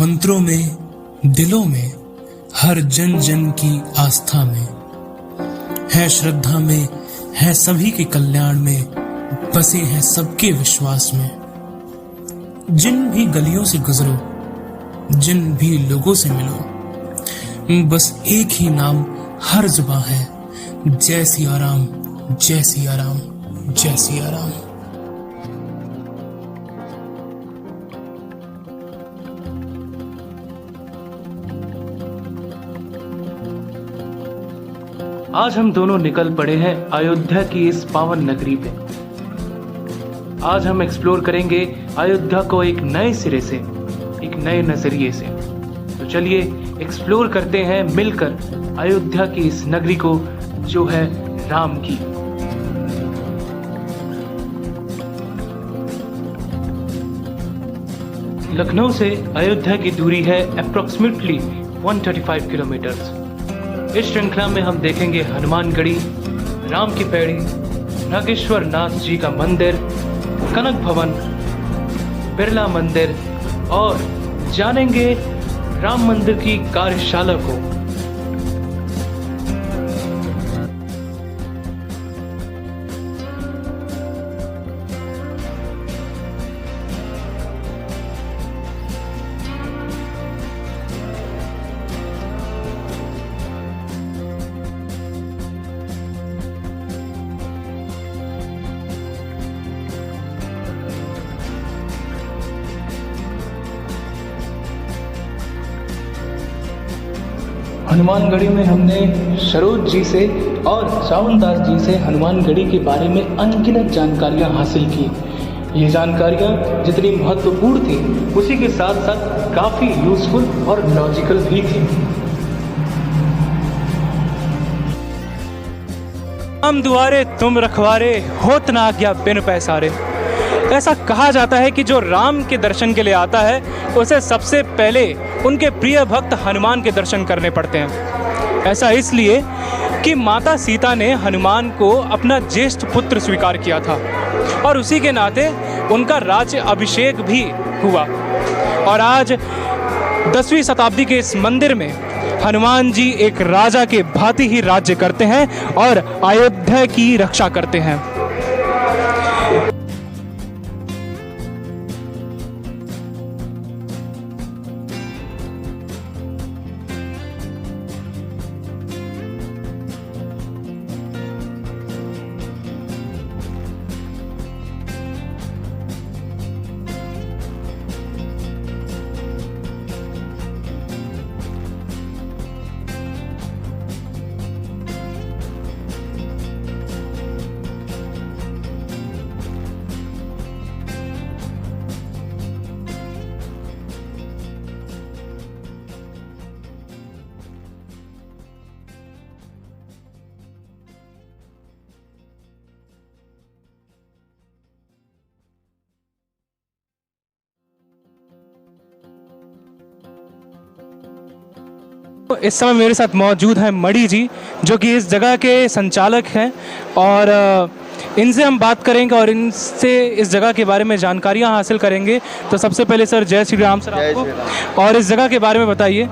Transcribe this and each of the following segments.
मंत्रों में, दिलों में, हर जन जन की आस्था में है, श्रद्धा में है, सभी के कल्याण में बसे हैं सबके विश्वास में। जिन भी गलियों से गुजरो, जिन भी लोगों से मिलो, बस एक ही नाम हर जुबां है, जय सिया राम, जय सिया राम, जय सिया राम। आज हम दोनों निकल पड़े हैं अयोध्या की इस पावन नगरी पे। आज हम एक्सप्लोर करेंगे अयोध्या को एक नए सिरे से, एक नए नजरिए से। तो चलिए एक्सप्लोर करते हैं मिलकर अयोध्या की इस नगरी को, जो है राम की। लखनऊ से अयोध्या की दूरी है अप्रोक्सीमेटली 135 किलोमीटर। इस श्रृंखला में हम देखेंगे हनुमानगढ़ी, राम की पैड़ी, नागेश्वर नाथ जी का मंदिर, कनक भवन, बिरला मंदिर और जानेंगे राम मंदिर की कार्यशाला को। हनुमानगढ़ी में हमने सरोज जी से और श्रावण दास जी से हनुमानगढ़ी के बारे में अनगिनत जानकारियां हासिल की। ये जानकारियां जितनी महत्वपूर्ण थी, उसी के साथ साथ काफ़ी यूजफुल और लॉजिकल भी थी। हम दुआरे तुम रखवारे, होत ना आज्ञा बिन पैसारे। ऐसा कहा जाता है कि जो राम के दर्शन के लिए आता है, उसे सबसे पहले उनके प्रिय भक्त हनुमान के दर्शन करने पड़ते हैं। ऐसा इसलिए कि माता सीता ने हनुमान को अपना ज्येष्ठ पुत्र स्वीकार किया था और उसी के नाते उनका राज्य अभिषेक भी हुआ। और आज 10वीं शताब्दी के इस मंदिर में हनुमान जी एक राजा के भांति ही राज्य करते हैं और अयोध्या की रक्षा करते हैं। इस समय मेरे साथ मौजूद हैं मणि जी, जो कि इस जगह के संचालक हैं, और इनसे हम बात करेंगे और इनसे इस जगह के बारे में जानकारियां हासिल करेंगे। तो सबसे पहले सर जय श्री राम सर आपको, और इस जगह के बारे में बताइए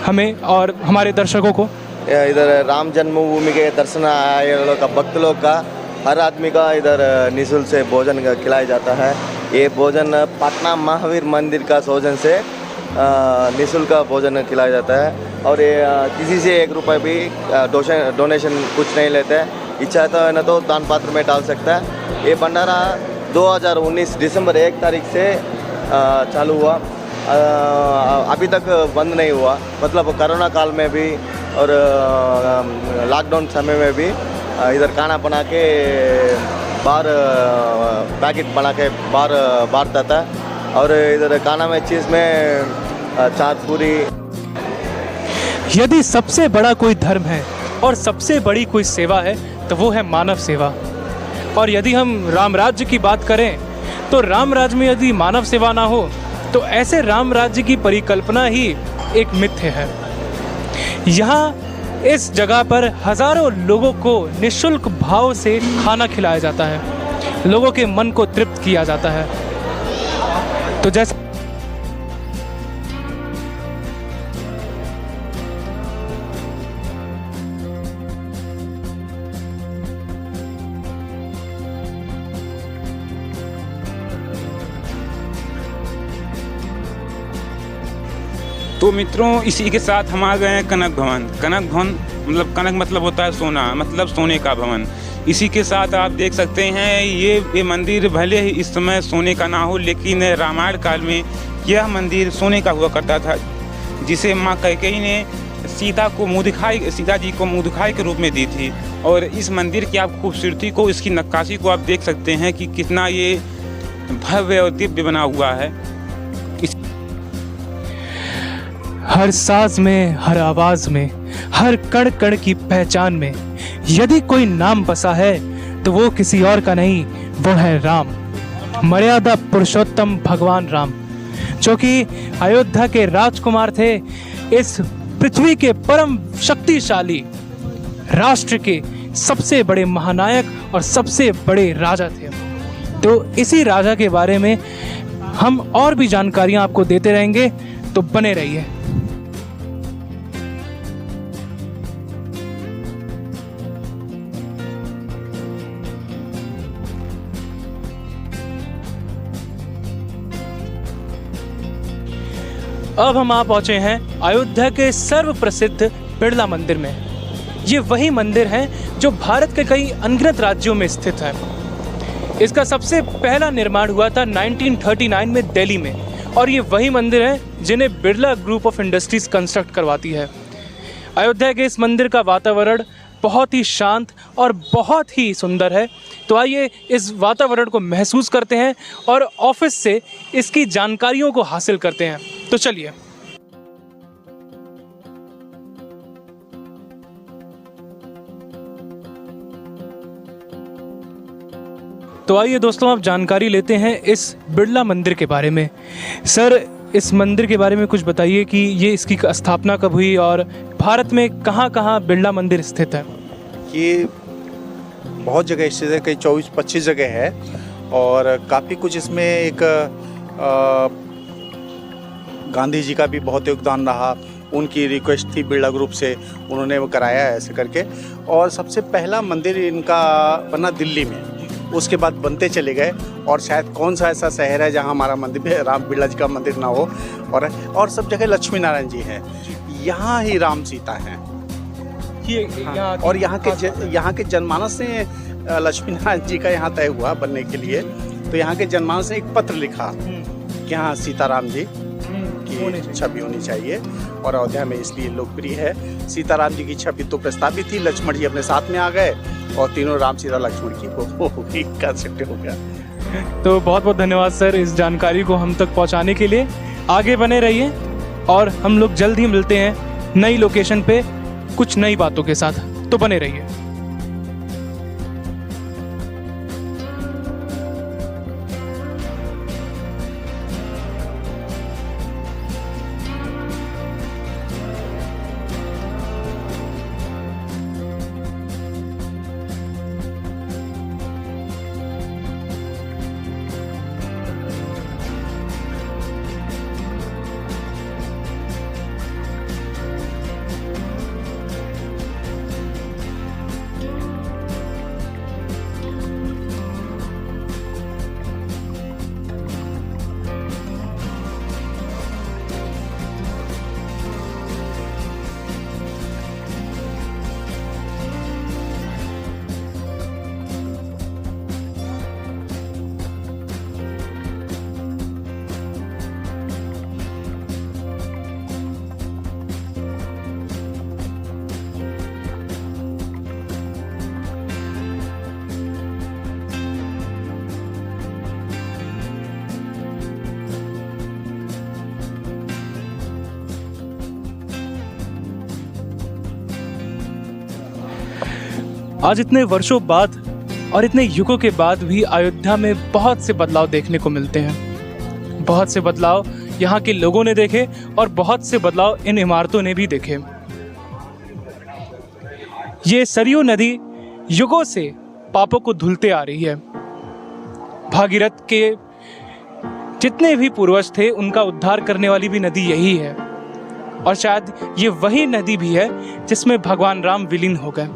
हमें और हमारे दर्शकों को। इधर राम जन्मभूमि के दर्शन आए लोग का, भक्त लोग का, हर आदमी का इधर निःशुल्क से भोजन खिलाया जाता है। ये भोजन पटना महावीर मंदिर का सौजन से निःशुल्क भोजन खिलाया जाता है और ये किसी से 1 रुपये भी डोनेशन कुछ नहीं लेते हैं। इच्छा है ना तो दान पात्र में डाल सकता है। ये भंडारा 2019 दिसंबर 1 तारीख से चालू हुआ, अभी तक बंद नहीं हुआ। मतलब कोरोना काल में भी और लॉकडाउन समय में भी इधर खाना बना के बाहर पैकेट बना के बाहर बांटता था। और इधर खाना में चीज़ में चाट पूरी। यदि सबसे बड़ा कोई धर्म है और सबसे बड़ी कोई सेवा है तो वो है मानव सेवा। और यदि हम राम राज्य की बात करें तो राम राज्य में यदि मानव सेवा ना हो तो ऐसे राम राज्य की परिकल्पना ही एक मिथ्य है। यहाँ इस जगह पर हजारों लोगों को निःशुल्क भाव से खाना खिलाया जाता है, लोगों के मन को तृप्त किया जाता है। तो जैसे तो मित्रों, इसी के साथ हम आ गए हैं कनक भवन। कनक भवन मतलब कनक मतलब होता है सोना, मतलब सोने का भवन। इसी के साथ आप देख सकते हैं ये मंदिर भले ही इस समय सोने का ना हो, लेकिन रामायण काल में यह मंदिर सोने का हुआ करता था, जिसे माँ कैकेयी ने सीता जी को मुँह दिखाई के रूप में दी थी। और इस मंदिर की आप खूबसूरती को, इसकी नक्काशी को आप देख सकते हैं कि कितना ये भव्य और दिव्य बना हुआ है। हर सांस में, हर आवाज में, हर कण कण की पहचान में यदि कोई नाम बसा है तो वो किसी और का नहीं, वो है राम, मर्यादा पुरुषोत्तम भगवान राम, जो कि अयोध्या के राजकुमार थे। इस पृथ्वी के परम शक्तिशाली राष्ट्र के सबसे बड़े महानायक और सबसे बड़े राजा थे। तो इसी राजा के बारे में हम और भी जानकारियां आपको देते रहेंगे, तो बने रहिए। अब हम आ पहुंचे हैं अयोध्या के सर्व प्रसिद्ध बिड़ला मंदिर में। ये वही मंदिर है जो भारत के कई अनगिनत राज्यों में स्थित है। इसका सबसे पहला निर्माण हुआ था 1939 में दिल्ली में, और ये वही मंदिर है जिन्हें Birla group of industries construct करवाती है। अयोध्या के इस मंदिर का वातावरण बहुत ही शांत और बहुत ही सुंदर है। तो आइए इस वातावरण को महसूस करते हैं और ऑफिस से इसकी जानकारियों को हासिल करते हैं। तो चलिए। तो आइए दोस्तों, आप जानकारी लेते हैं इस बिड़ला मंदिर के बारे में। सर, इस मंदिर के बारे में कुछ बताइए कि ये इसकी स्थापना कब हुई और भारत में कहाँ कहाँ बिड़ला मंदिर स्थित है। ये बहुत जगह स्थित है, कई 24-25 जगह है, और काफ़ी कुछ इसमें एक गांधी जी का भी बहुत योगदान रहा। उनकी रिक्वेस्ट थी बिड़ला ग्रुप से, उन्होंने वो कराया है ऐसे करके। और सबसे पहला मंदिर इनका बना दिल्ली में, उसके बाद बनते चले गए। और शायद कौन सा ऐसा शहर है जहाँ हमारा मंदिर, राम बिड़ला जी का मंदिर ना हो। और सब जगह लक्ष्मी नारायण जी हैं, यहाँ ही राम सीता हैं। और यहाँ के जनमानस से लक्ष्मी नारायण जी का यहाँ तय हुआ बनने के लिए। तो यहाँ के जनमानस ने एक पत्र लिखा कि हाँ, सीताराम जी की छवि होनी चाहिए, और अयोध्या में इसलिए लोकप्रिय है। सीताराम जी की छवि तो प्रस्तावित थी, लक्ष्मण जी अपने साथ में आ गए और तीनों राम सीता लक्ष्मण की वो कंसेप्ट हो गया। तो बहुत बहुत धन्यवाद सर इस जानकारी को हम तक पहुंचाने के लिए। आगे बने रहिए और हम लोग जल्द ही मिलते हैं नई लोकेशन पे कुछ नई बातों के साथ। तो बने रहिए। आज इतने वर्षों बाद और इतने युगों के बाद भी अयोध्या में बहुत से बदलाव देखने को मिलते हैं। बहुत से बदलाव यहाँ के लोगों ने देखे और बहुत से बदलाव इन इमारतों ने भी देखे। ये सरयू नदी युगों से पापों को धुलते आ रही है। भागीरथ के जितने भी पूर्वज थे उनका उद्धार करने वाली भी नदी यही है, और शायद ये वही नदी भी है जिसमें भगवान राम विलीन हो गए।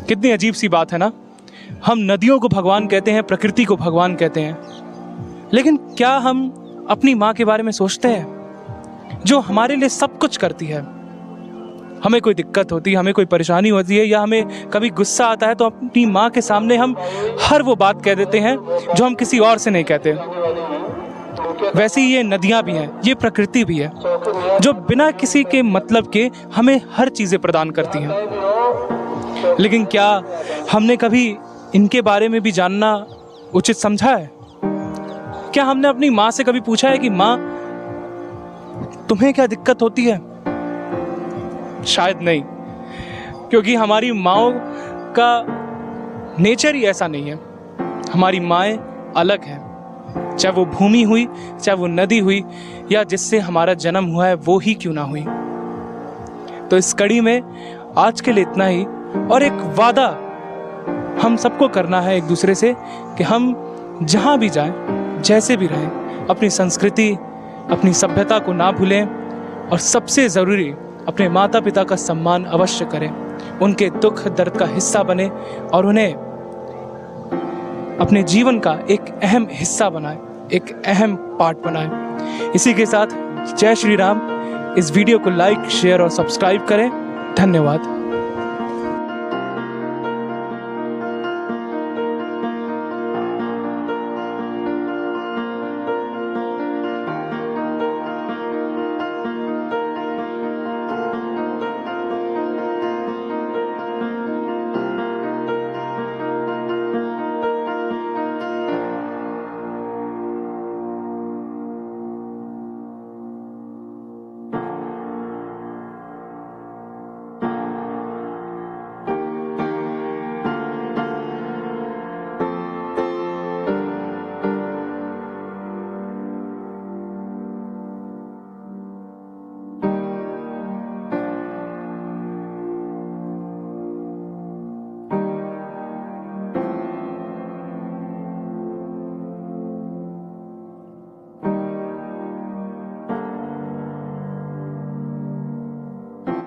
कितनी अजीब सी बात है ना। हम नदियों को भगवान कहते हैं, प्रकृति को भगवान कहते हैं, लेकिन क्या हम अपनी माँ के बारे में सोचते हैं? जो हमारे लिए सब कुछ करती है। हमें कोई दिक्कत होती है, हमें कोई परेशानी होती है, या हमें कभी गुस्सा आता है, तो अपनी माँ के सामने हम हर वो बात कह देते हैं जो हम किसी और से नहीं कहते। वैसे ही ये नदियाँ भी हैं, ये प्रकृति भी है, जो बिना किसी के मतलब के हमें हर चीज़ें प्रदान करती हैं। लेकिन क्या हमने कभी इनके बारे में भी जानना उचित समझा है? क्या हमने अपनी माँ से कभी पूछा है कि माँ, तुम्हें क्या दिक्कत होती है? शायद नहीं, क्योंकि हमारी माँओं का नेचर ही ऐसा नहीं है। हमारी माएँ अलग हैं, चाहे वो भूमि हुई, चाहे वो नदी हुई, या जिससे हमारा जन्म हुआ है वो ही क्यों ना हुई। तो इस कड़ी में आज के लिए इतना ही, और एक वादा हम सबको करना है एक दूसरे से कि हम जहाँ भी जाएं, जैसे भी रहें, अपनी संस्कृति, अपनी सभ्यता को ना भूलें, और सबसे ज़रूरी अपने माता पिता का सम्मान अवश्य करें, उनके दुख दर्द का हिस्सा बने और उन्हें अपने जीवन का एक अहम हिस्सा बनाएं, एक अहम पार्ट बनाएं। इसी के साथ जय श्री राम। इस वीडियो को लाइक, शेयर और सब्सक्राइब करें। धन्यवाद।